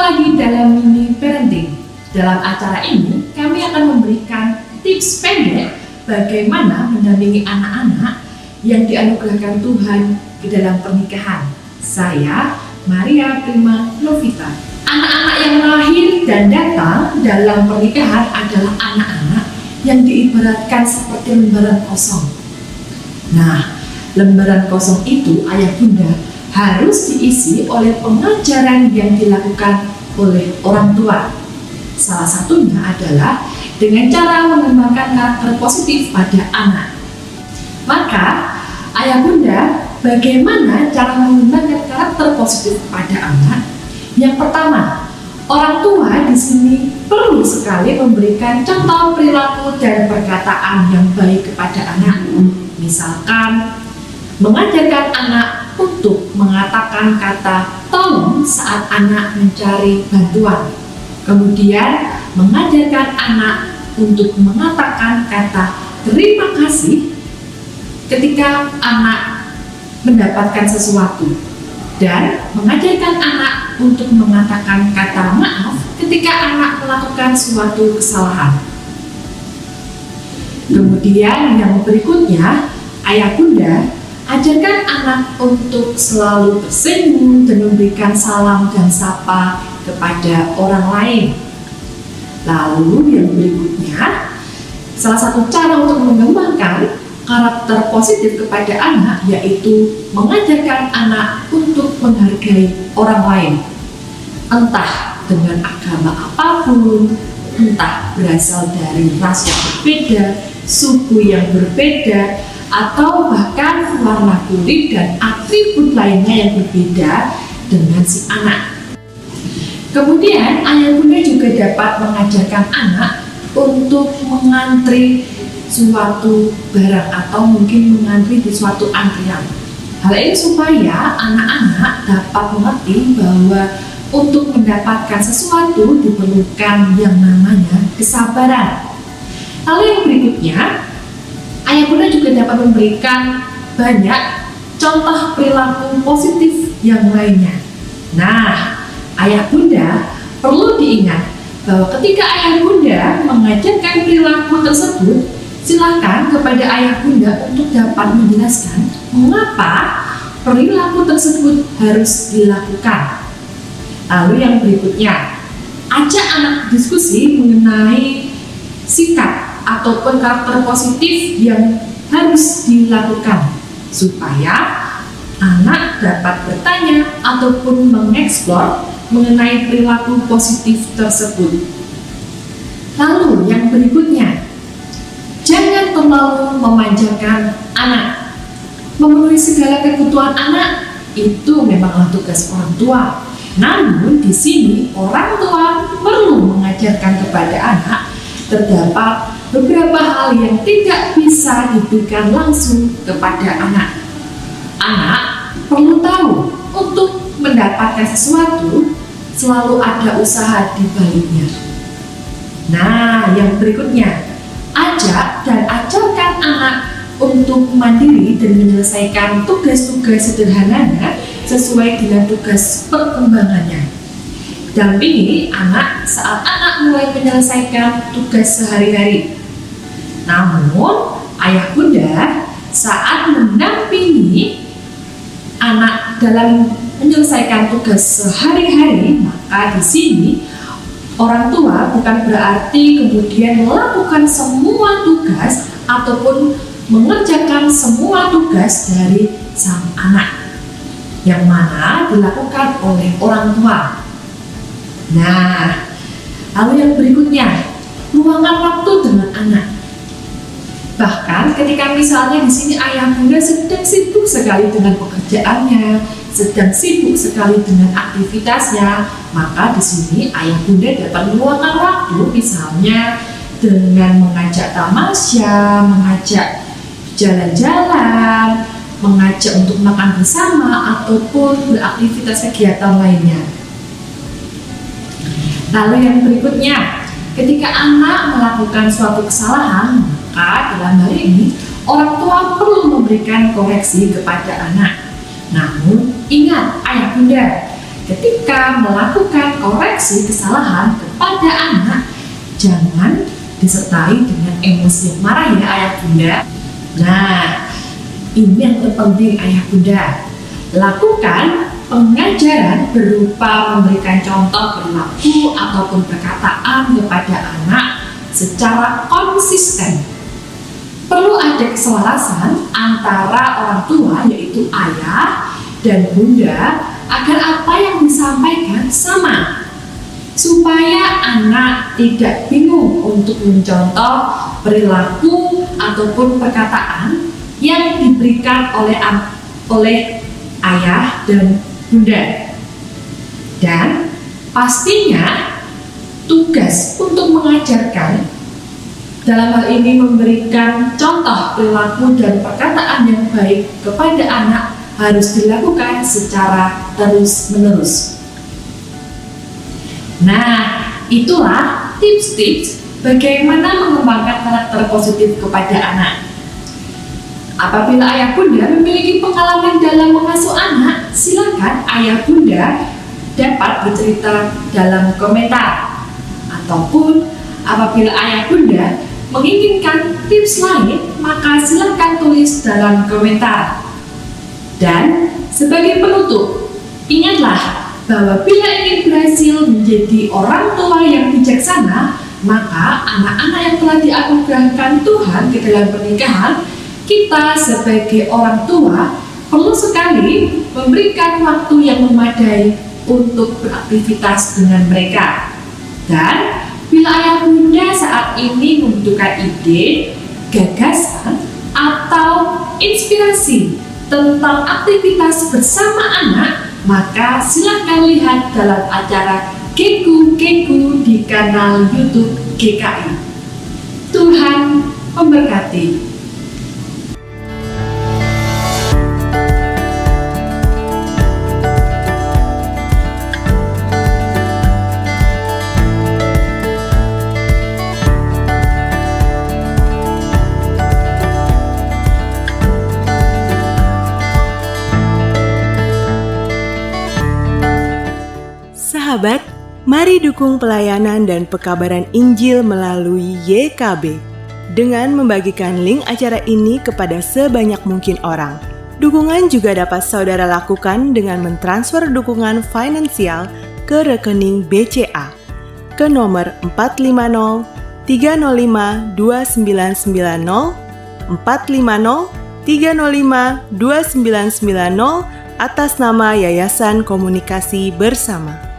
lagi dalam mini parenting. Dalam acara ini, kami akan memberikan tips pendek bagaimana mendampingi anak-anak yang dianugerahkan Tuhan di dalam pernikahan. Saya, Maria Prima Novita. Anak-anak yang lahir dan datang dalam pernikahan adalah anak-anak yang diibaratkan seperti lembaran kosong. Nah, lembaran kosong itu ayah bunda harus diisi oleh pengajaran yang dilakukan oleh orang tua. Salah satunya adalah dengan cara mengembangkan karakter positif pada anak. Maka, ayah bunda, bagaimana cara mengembangkan karakter positif pada anak? Yang pertama, orang tua di sini perlu sekali memberikan contoh perilaku dan perkataan yang baik kepada anak. Misalkan, mengajarkan anak untuk mengatakan kata tolong saat anak mencari bantuan. Kemudian mengajarkan anak untuk mengatakan kata terima kasih ketika anak mendapatkan sesuatu. Dan mengajarkan anak untuk mengatakan kata maaf ketika anak melakukan suatu kesalahan. Kemudian yang berikutnya, ayah bunda ajarkan anak untuk selalu tersenyum dan memberikan salam dan sapa kepada orang lain. Lalu yang berikutnya, salah satu cara untuk mengembangkan karakter positif kepada anak yaitu mengajarkan anak untuk menghargai orang lain. Entah dengan agama apapun, entah berasal dari ras yang berbeda, suku yang berbeda, atau bahkan warna kulit dan atribut lainnya yang berbeda dengan si anak. Kemudian ayah bunda juga dapat mengajarkan anak untuk mengantri suatu barang atau mungkin mengantri di suatu antrian. Hal ini supaya anak-anak dapat mengerti bahwa untuk mendapatkan sesuatu diperlukan yang namanya kesabaran. Lalu yang berikutnya, ayah bunda juga dapat memberikan banyak contoh perilaku positif yang lainnya. Nah, ayah bunda perlu diingat bahwa ketika ayah bunda mengajarkan perilaku tersebut, silakan kepada ayah bunda untuk dapat menjelaskan mengapa perilaku tersebut harus dilakukan. Lalu yang berikutnya, ajak anak diskusi mengenai sikap ataupun karakter positif yang harus dilakukan supaya anak dapat bertanya ataupun mengeksplor mengenai perilaku positif tersebut. Lalu yang berikutnya, jangan terlalu memanjakan anak. Memenuhi segala kebutuhan anak itu memanglah tugas orang tua. Namun di sini orang tua perlu mengajarkan kepada anak terdapat beberapa hal yang tidak bisa diberikan langsung kepada anak. Anak perlu tahu untuk mendapatkan sesuatu selalu ada usaha di baliknya. Nah, yang berikutnya, ajak dan ajarkan anak untuk mandiri dan menyelesaikan tugas-tugas sederhananya sesuai dengan tugas perkembangannya. Dampingi anak saat anak mulai menyelesaikan tugas sehari-hari. Namun, ayah bunda saat mendampingi anak dalam menyelesaikan tugas sehari-hari, maka di sini orang tua bukan berarti kemudian melakukan semua tugas ataupun mengerjakan semua tugas dari sang anak yang mana dilakukan oleh orang tua. Nah, lalu yang berikutnya, luangkan waktu dengan anak. Bahkan ketika misalnya di sini ayah bunda sedang sibuk sekali dengan pekerjaannya, sedang sibuk sekali dengan aktivitasnya, maka di sini ayah bunda dapat meluangkan waktu misalnya dengan mengajak tamasya, mengajak jalan-jalan, mengajak untuk makan bersama ataupun beraktivitas kegiatan lainnya. Lalu yang berikutnya, ketika anak melakukan suatu kesalahan, maka dalam hal ini orang tua perlu memberikan koreksi kepada anak. Namun ingat ayah bunda, ketika melakukan koreksi mengoreksi kesalahan kepada anak, jangan disertai dengan emosi yang marah ya ayah bunda. Nah, ini yang terpenting ayah bunda. Lakukan pengajaran berupa memberikan contoh perilaku ataupun perkataan kepada anak secara konsisten. Perlu ada keselarasan antara orang tua yaitu ayah dan bunda agar apa yang disampaikan sama, supaya anak tidak bingung untuk mencontoh perilaku ataupun perkataan yang diberikan oleh ayah dan bunda. Dan pastinya tugas untuk mengajarkan, dalam hal ini memberikan contoh perilaku dan perkataan yang baik kepada anak, harus dilakukan secara terus-menerus. Nah, itulah tips-tips bagaimana mengembangkan karakter positif kepada anak. Apabila ayah bunda memiliki pengalaman dalam mengasuh anak, silakan ayah bunda dapat bercerita dalam komentar. Ataupun apabila ayah bunda menginginkan tips lain, maka silakan tulis dalam komentar. Dan sebagai penutup, ingatlah bahwa bila ingin berhasil menjadi orang tua yang bijaksana, maka anak-anak yang telah dianugerahkan Tuhan ke dalam pernikahan, kita sebagai orang tua perlu sekali memberikan waktu yang memadai untuk beraktivitas dengan mereka. Dan bila ayah bunda saat ini membutuhkan ide, gagasan, atau inspirasi tentang aktivitas bersama anak, maka silakan lihat dalam acara Keku di kanal YouTube GKI. Tuhan memberkati. Sahabat, mari dukung pelayanan dan pekabaran Injil melalui YKB dengan membagikan link acara ini kepada sebanyak mungkin orang. Dukungan juga dapat saudara lakukan dengan mentransfer dukungan finansial ke rekening BCA ke nomor 450 305 2990 450 305 2990 atas nama Yayasan Komunikasi Bersama.